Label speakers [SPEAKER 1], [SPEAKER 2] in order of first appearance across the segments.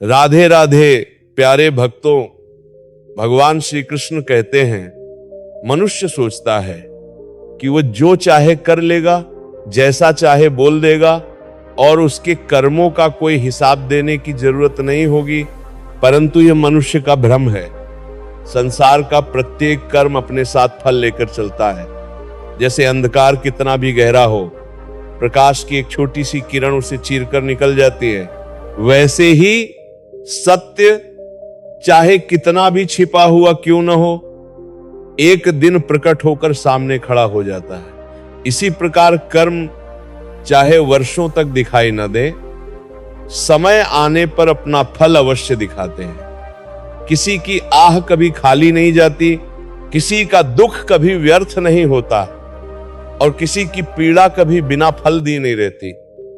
[SPEAKER 1] राधे राधे प्यारे भक्तों, भगवान श्री कृष्ण कहते हैं मनुष्य सोचता है कि वो जो चाहे कर लेगा, जैसा चाहे बोल देगा और उसके कर्मों का कोई हिसाब देने की जरूरत नहीं होगी। परंतु यह मनुष्य का भ्रम है। संसार का प्रत्येक कर्म अपने साथ फल लेकर चलता है। जैसे अंधकार कितना भी गहरा हो, प्रकाश की एक छोटी सी किरण उसे चीरकर निकल जाती है, वैसे ही सत्य चाहे कितना भी छिपा हुआ क्यों न हो, एक दिन प्रकट होकर सामने खड़ा हो जाता है। इसी प्रकार कर्म चाहे वर्षों तक दिखाई न दे, समय आने पर अपना फल अवश्य दिखाते हैं। किसी की आह कभी खाली नहीं जाती, किसी का दुख कभी व्यर्थ नहीं होता और किसी की पीड़ा कभी बिना फल दी नहीं रहती।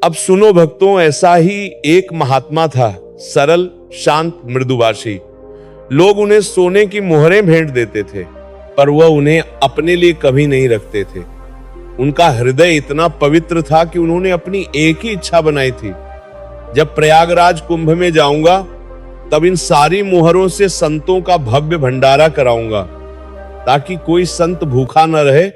[SPEAKER 1] अब सुनो भक्तों, ऐसा ही एक महात्मा था, सरल शांत मृदुभाषी। लोग उन्हें सोने की मोहरें भेंट देते थे, पर वह उन्हें अपने लिए कभी नहीं रखते थे। उनका हृदय इतना पवित्र था कि उन्होंने अपनी एक ही इच्छा बनाई थी, जब प्रयागराज कुंभ में जाऊंगा तब इन सारी मोहरों से संतों का भव्य भंडारा कराऊंगा, ताकि कोई संत भूखा न रहे,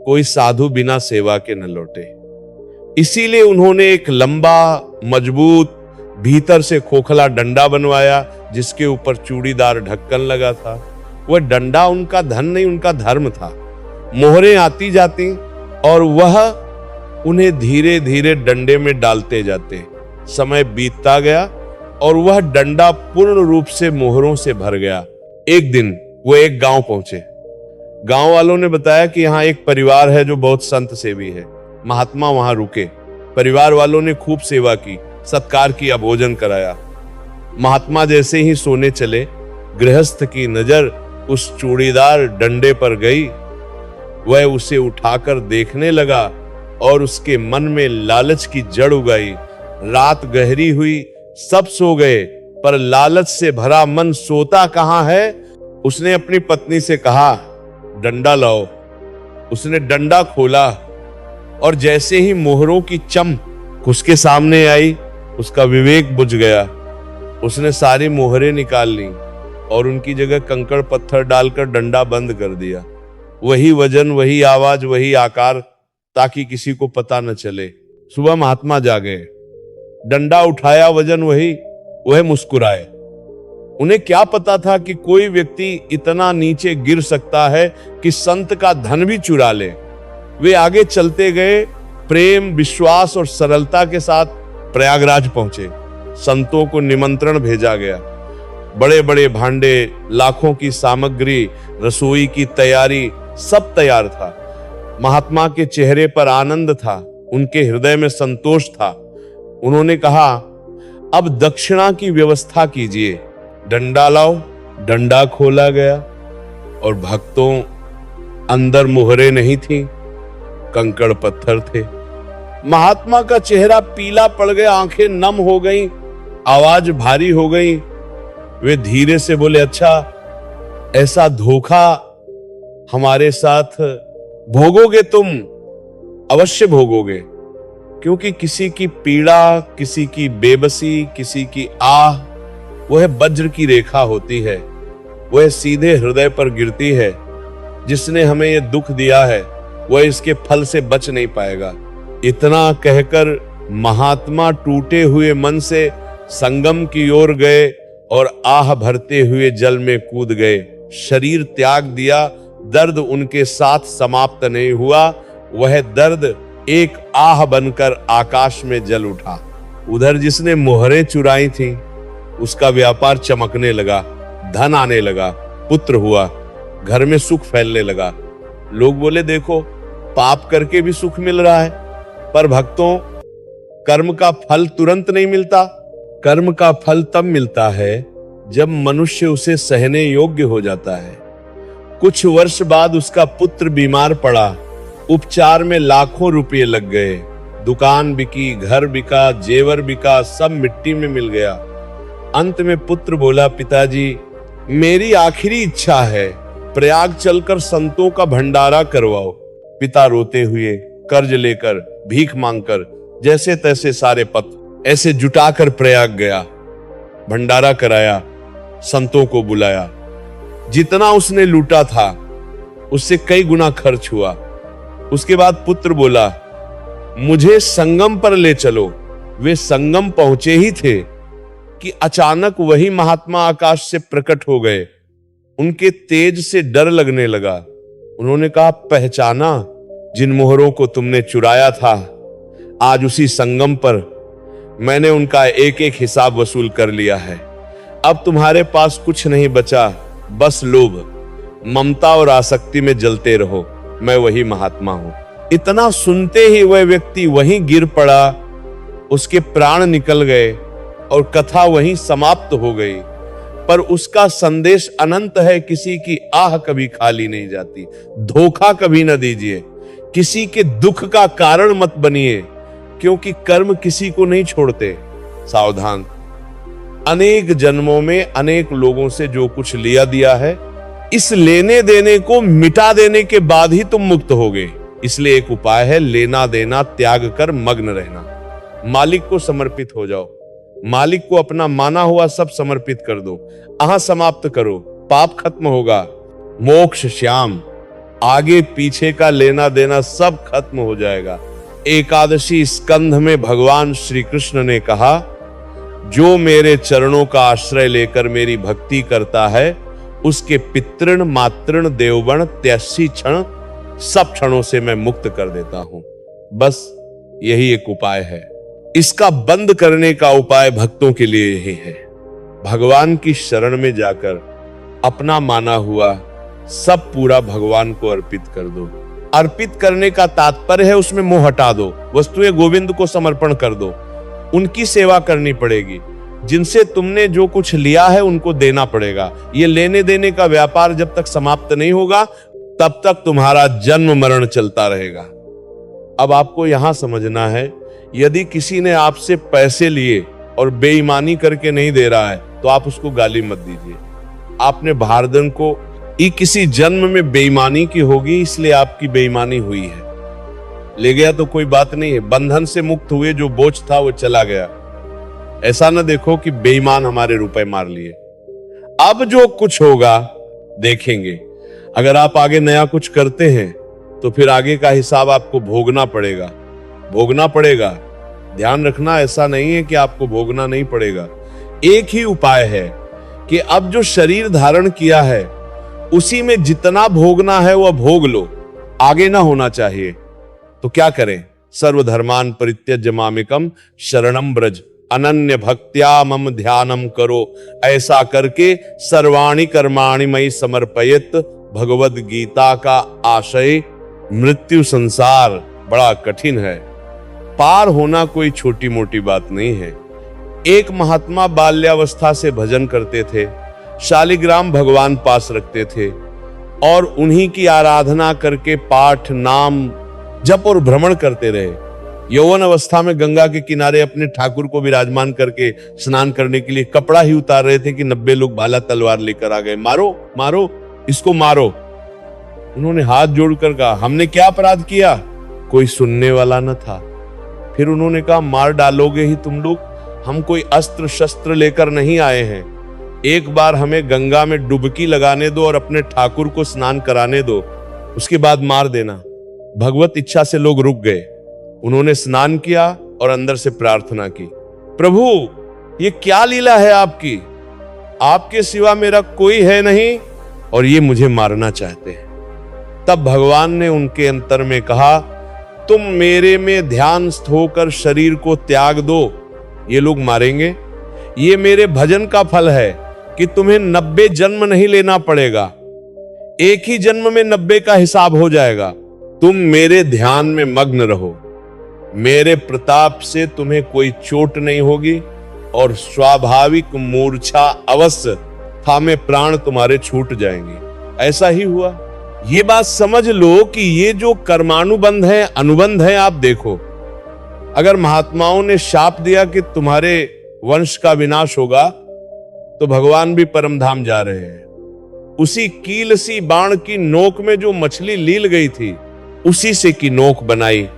[SPEAKER 1] कोई साधु बिना सेवा के न लौटे। इसीलिए उन्होंने एक लंबा मजबूत भीतर से खोखला डंडा बनवाया, जिसके ऊपर चूड़ीदार ढक्कन लगा था। वह डंडा उनका धन नहीं, उनका धर्म था। मोहरें आती जाती और वह उन्हें धीरे धीरे डंडे में डालते जाते। समय बीतता गया और वह डंडा पूर्ण रूप से मोहरों से भर गया। एक दिन वो एक गांव पहुंचे। गांव वालों ने बताया कि यहाँ एक परिवार है जो बहुत संत सेवी है। महात्मा वहां रुके। परिवार वालों ने खूब सेवा की, सत्कार किया, भोजन कराया। महात्मा जैसे ही सोने चले, गृहस्थ की नजर उस चूड़ीदार डंडे पर गई। वह उसे उठाकर देखने लगा और उसके मन में लालच की जड़ उगाई। रात गहरी हुई, सब सो गए, पर लालच से भरा मन सोता कहां है। उसने अपनी पत्नी से कहा, डंडा लाओ। उसने डंडा खोला और जैसे ही मोहरों की चमक उसके सामने आई, उसका विवेक बुझ गया। उसने सारी मोहरें निकाल ली और उनकी जगह कंकड़ पत्थर डालकर डंडा बंद कर दिया। वही वजन, वही आवाज, वही आकार, ताकि किसी को पता न चले। सुबह महात्मा जागे, डंडा उठाया, वजन वही। वह मुस्कुराए। उन्हें क्या पता था कि कोई व्यक्ति इतना नीचे गिर सकता है कि संत का धन भी चुरा ले। वे आगे चलते गए, प्रेम, विश्वास और सरलता के साथ प्रयागराज पहुंचे। संतों को निमंत्रण भेजा गया। बड़े बड़े भांडे, लाखों की सामग्री, रसोई की तैयारी, सब तैयार था। महात्मा के चेहरे पर आनंद था, उनके हृदय में संतोष था। उन्होंने कहा, अब दक्षिणा की व्यवस्था कीजिए। डंडा लाओ। डंडा खोला गया और भक्तों, अंदर मोहरें नहीं थी, कंकड़ पत्थर थे। महात्मा का चेहरा पीला पड़ गया, आंखें नम हो गईं, आवाज भारी हो गई। वे धीरे से बोले, अच्छा, ऐसा धोखा हमारे साथ भोगोगे तुम? अवश्य भोगोगे, क्योंकि किसी की पीड़ा, किसी की बेबसी, किसी की आह, वह वज्र की रेखा होती है। वह सीधे हृदय पर गिरती है। जिसने हमें यह दुख दिया है, वह इसके फल से बच नहीं पाएगा। इतना कहकर महात्मा टूटे हुए मन से संगम की ओर गए और आह भरते हुए जल में कूद गए। शरीर त्याग दिया। दर्द उनके साथ समाप्त नहीं हुआ। वह दर्द एक आह बनकर आकाश में जल उठा। उधर जिसने मोहरें चुराई थीं, उसका व्यापार चमकने लगा, धन आने लगा, पुत्र हुआ, घर में सुख फैलने लगा। लोग बोले, देखो, पाप करके भी सुख मिल रहा है। पर भक्तों, कर्म का फल तुरंत नहीं मिलता। कर्म का फल तब मिलता है जब मनुष्य उसे सहने योग्य हो जाता है। कुछ वर्ष बाद उसका पुत्र बीमार पड़ा। उपचार में लाखों रुपये लग गए। दुकान बिकी, घर बिका, जेवर बिका, सब मिट्टी में मिल गया। अंत में पुत्र बोला, पिताजी, मेरी आखिरी इच्छा है, प्रयाग चलकर संतों का भंडारा करवाओ। पिता रोते हुए, कर्ज लेकर, भीख मांगकर, जैसे तैसे सारे पत्र ऐसे जुटाकर प्रयाग गया। भंडारा कराया, संतों को बुलाया। जितना उसने लूटा था उससे कई गुना खर्च हुआ। उसके बाद पुत्र बोला, मुझे संगम पर ले चलो। वे संगम पहुंचे ही थे कि अचानक वही महात्मा आकाश से प्रकट हो गए। उनके तेज से डर लगने लगा। उन्होंने कहा, पहचाना जिन मोहरों को तुमने चुराया था, आज उसी संगम पर मैंने उनका एक एक हिसाब वसूल कर लिया है। अब तुम्हारे पास कुछ नहीं बचा, बस लोभ, ममता और आसक्ति में जलते रहो। मैं वही महात्मा हूं। इतना सुनते ही वह व्यक्ति वहीं गिर पड़ा, उसके प्राण निकल गए और कथा वहीं समाप्त हो गई। पर उसका संदेश अनंत है, किसी की आह कभी खाली नहीं जाती। धोखा कभी न दीजिए, किसी के दुख का कारण मत बनिए, क्योंकि कर्म किसी को नहीं छोड़ते। सावधान, अनेक जन्मों में अनेक लोगों से जो कुछ लिया दिया है, इस लेने देने को मिटा देने के बाद ही तुम मुक्त होगे। इसलिए एक उपाय है, लेना देना त्याग कर मग्न रहना। मालिक को समर्पित हो जाओ। मालिक को अपना माना हुआ सब समर्पित कर दो। आह समाप्त करो, पाप खत्म होगा, मोक्ष श्याम। आगे पीछे का लेना देना सब खत्म हो जाएगा। एकादशी स्कंध में भगवान श्री कृष्ण ने कहा, जो मेरे चरणों का आश्रय लेकर मेरी भक्ति करता है, उसके पितृण मातृण देवगण 83 क्षण सब क्षणों से मैं मुक्त कर देता हूं। बस यही एक उपाय है। इसका बंद करने का उपाय भक्तों के लिए यही है। भगवान की शरण में जाकर अपना माना हुआ सब पूरा भगवान को अर्पित कर दो। अर्पित करने का तात्पर्य है उसमें मोह हटा दो, वस्तुएं गोविंद को समर्पण कर दो। उनकी सेवा करनी पड़ेगी। जिनसे तुमने जो कुछ लिया है उनको देना पड़ेगा। ये लेने देने का व्यापार जब तक समाप्त नहीं होगा तब तक तुम्हारा जन्म मरण चलता रहेगा। अब आपको यहां समझना है, यदि किसी ने आपसे पैसे लिए और बेईमानी करके नहीं दे रहा है तो आप उसको गाली मत दीजिए। आपने भारदन को किसी जन्म में बेईमानी की होगी, इसलिए आपकी बेईमानी हुई है। ले गया तो कोई बात नहीं है, बंधन से मुक्त हुए, जो बोझ था वो चला गया। ऐसा न देखो कि बेईमान हमारे रुपए मार लिए। अब जो कुछ होगा देखेंगे। अगर आप आगे नया कुछ करते हैं तो फिर आगे का हिसाब आपको भोगना पड़ेगा, भोगना पड़ेगा। ध्यान रखना, ऐसा नहीं है कि आपको भोगना नहीं पड़ेगा। एक ही उपाय है कि अब जो शरीर धारण किया है उसी में जितना भोगना है वह भोग लो, आगे ना होना चाहिए। तो क्या करें? सर्वधर्मान परित्यज्य मामेकम शरणम ब्रज, अनन्य भक्त्या मम ध्यानम करो। ऐसा करके सर्वाणि कर्माणि मयि समर्पयित। भगवद गीता का आशय मृत्यु संसार बड़ा कठिन है, पार होना कोई छोटी मोटी बात नहीं है। एक महात्मा बाल्यावस्था से भजन करते थे, शालिग्राम भगवान पास रखते थे और उन्हीं की आराधना करके पाठ नाम जप और भ्रमण करते रहे। यौवन अवस्था में गंगा के किनारे अपने ठाकुर को विराजमान करके स्नान करने के लिए कपड़ा ही उतार रहे थे कि 90 लोग भाला तलवार लेकर आ गए। मारो मारो इसको मारो। उन्होंने हाथ जोड़कर कहा, हमने क्या अपराध किया? कोई सुनने वाला न था। फिर उन्होंने कहा, मार डालोगे ही तुम लोग, हम कोई अस्त्र शस्त्र लेकर नहीं आए हैं। एक बार हमें गंगा में डुबकी लगाने दो और अपने ठाकुर को स्नान कराने दो, उसके बाद मार देना। भगवत इच्छा से लोग रुक गए। उन्होंने स्नान किया और अंदर से प्रार्थना की, प्रभु ये क्या लीला है आपकी? आपके सिवा मेरा कोई है नहीं और ये मुझे मारना चाहते हैं। तब भगवान ने उनके अंतर में कहा, तुम मेरे में ध्यानस्थ होकर शरीर को त्याग दो, ये लोग मारेंगे। ये मेरे भजन का फल है कि तुम्हें 90 जन्म नहीं लेना पड़ेगा, एक ही जन्म में 90 का हिसाब हो जाएगा। तुम मेरे ध्यान में मग्न रहो, मेरे प्रताप से तुम्हें कोई चोट नहीं होगी और स्वाभाविक मूर्छा अवश्य थामे प्राण तुम्हारे छूट जाएंगे। ऐसा ही हुआ। ये बात समझ लो कि ये जो कर्मानुबंध है, अनुबंध है, आप देखो, अगर महात्माओं ने शाप दिया कि तुम्हारे वंश का विनाश होगा तो भगवान भी परमधाम जा रहे हैं। उसी कील सी बाण की नोक में जो मछली लील गई थी, उसी से की नोक बनाई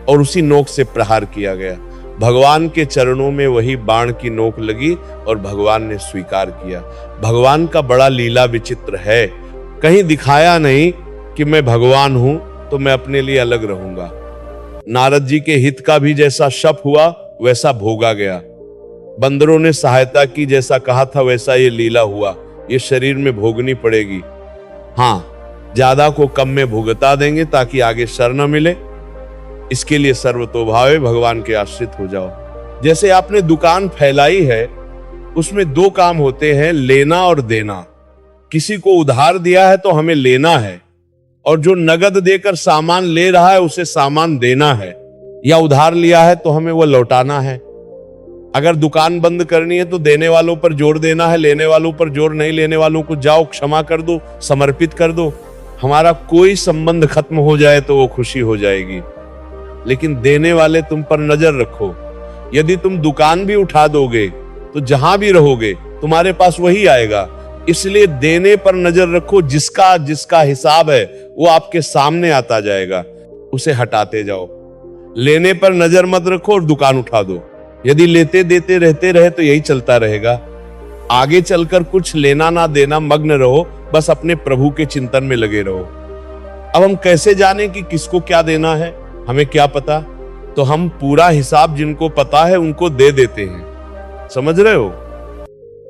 [SPEAKER 1] और उसी नोक से प्रहार किया गया। भगवान के चरणों में वही बाण की नोक लगी और भगवान ने स्वीकार किया। भगवान का बड़ा लीला विचित्र है, कहीं दिखाया नहीं कि मैं भगवान हूं तो मैं अपने लिए अलग रहूंगा। नारद जी के हित का भी जैसा शप हुआ वैसा भोगा गया, बंदरों ने सहायता की जैसा कहा था वैसा ये लीला हुआ। ये शरीर में भोगनी पड़ेगी। हाँ, ज्यादा को कम में भुगता देंगे ताकि आगे शर न मिले। इसके लिए सर्वतोभावे भगवान के आश्रित हो जाओ। जैसे आपने दुकान फैलाई है, उसमें दो काम होते हैं, लेना और देना। किसी को उधार दिया है तो हमें लेना है, और जो नगद देकर सामान ले रहा है उसे सामान देना है, या उधार लिया है तो हमें वो लौटाना है। अगर दुकान बंद करनी है तो देने वालों पर जोर देना है, लेने वालों पर जोर नहीं। लेने वालों को जाओ क्षमा कर दो, समर्पित कर दो। हमारा कोई संबंध खत्म हो जाए तो वो खुशी हो जाएगी, लेकिन देने वाले तुम पर नजर रखो। यदि तुम दुकान भी उठा दोगे तो जहां भी रहोगे तुम्हारे पास वही आएगा। इसलिए देने पर नजर रखो, जिसका जिसका हिसाब है वो आपके सामने आता जाएगा, उसे हटाते जाओ। लेने पर नजर मत रखो और दुकान उठा दो। यदि लेते देते रहते रहे तो यही चलता रहेगा। आगे चलकर कुछ लेना ना देना मग्न रहो, बस अपने प्रभु के चिंतन में लगे रहो। अब हम कैसे जाने कि किसको क्या देना है? हमें क्या पता? तो हम पूरा हिसाब जिनको पता है उनको दे देते हैं। समझ रहे हो?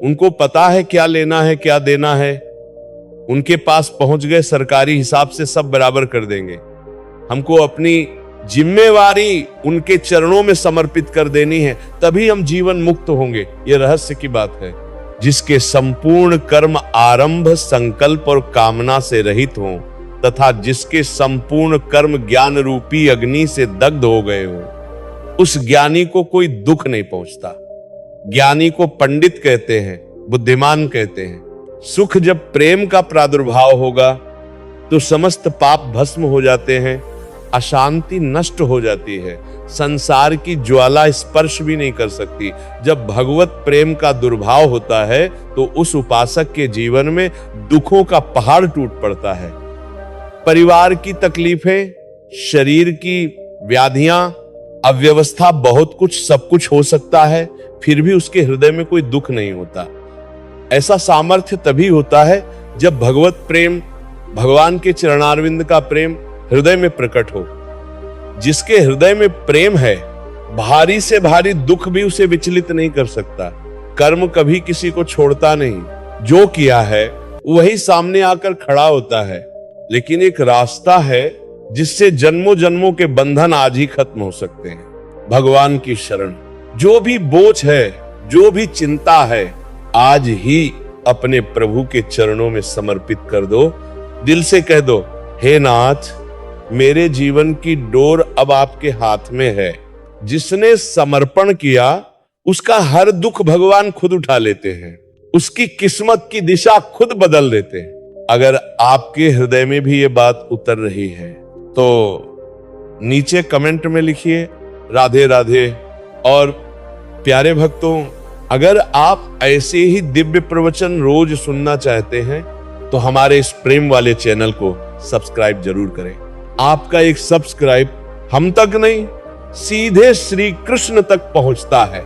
[SPEAKER 1] उनको पता है क्या लेना है क्या देना है, उनके पास पहुंच गए, सरकारी हिसाब से सब बराबर कर देंगे। हमको अपनी जिम्मेवारी उनके चरणों में समर्पित कर देनी है, तभी हम जीवन मुक्त होंगे। यह रहस्य की बात है। जिसके संपूर्ण कर्म आरंभ, संकल्प और कामना से रहित हों, तथा जिसके संपूर्ण कर्म ज्ञान रूपी अग्नि से दग्ध हो गए हों, उस ज्ञानी को कोई दुख नहीं पहुंचता। ज्ञानी को पंडित कहते हैं, बुद्धिमान कहते हैं। सुख जब प्रेम का प्रादुर्भाव होगा तो समस्त पाप भस्म हो जाते हैं, अशांति नष्ट हो जाती है, संसार की ज्वाला स्पर्श भी नहीं कर सकती। जब भगवत प्रेम का दुर्भाव होता है तो उस उपासक के जीवन में दुखों का पहाड़ टूट पड़ता है। परिवार की तकलीफें, शरीर की व्याधियां, अव्यवस्था, बहुत कुछ, सब कुछ हो सकता है, फिर भी उसके हृदय में कोई दुख नहीं होता। ऐसा सामर्थ्य तभी होता है जब भगवत प्रेम, भगवान के चरणारविंद का प्रेम हृदय में प्रकट हो। जिसके हृदय में प्रेम है, भारी से भारी दुख भी उसे विचलित नहीं कर सकता। कर्म कभी किसी को छोड़ता नहीं, जो किया है वही सामने आकर खड़ा होता है। लेकिन एक रास्ता है जिससे जन्मों जन्मों के बंधन आज ही खत्म हो सकते हैं, भगवान की शरण। जो भी बोझ है, जो भी चिंता है, आज ही अपने प्रभु के चरणों में समर्पित कर दो। दिल से कह दो, हे नाथ, मेरे जीवन की डोर अब आपके हाथ में है। जिसने समर्पण किया उसका हर दुख भगवान खुद उठा लेते हैं, उसकी किस्मत की दिशा खुद बदल देते हैं। अगर आपके हृदय में भी ये बात उतर रही है तो नीचे कमेंट में लिखिए राधे राधे। और प्यारे भक्तों, अगर आप ऐसे ही दिव्य प्रवचन रोज सुनना चाहते हैं तो हमारे इस प्रेम वाले चैनल को सब्सक्राइब जरूर करें। आपका एक सब्सक्राइब हम तक नहीं, सीधे श्री कृष्ण तक पहुंचता है।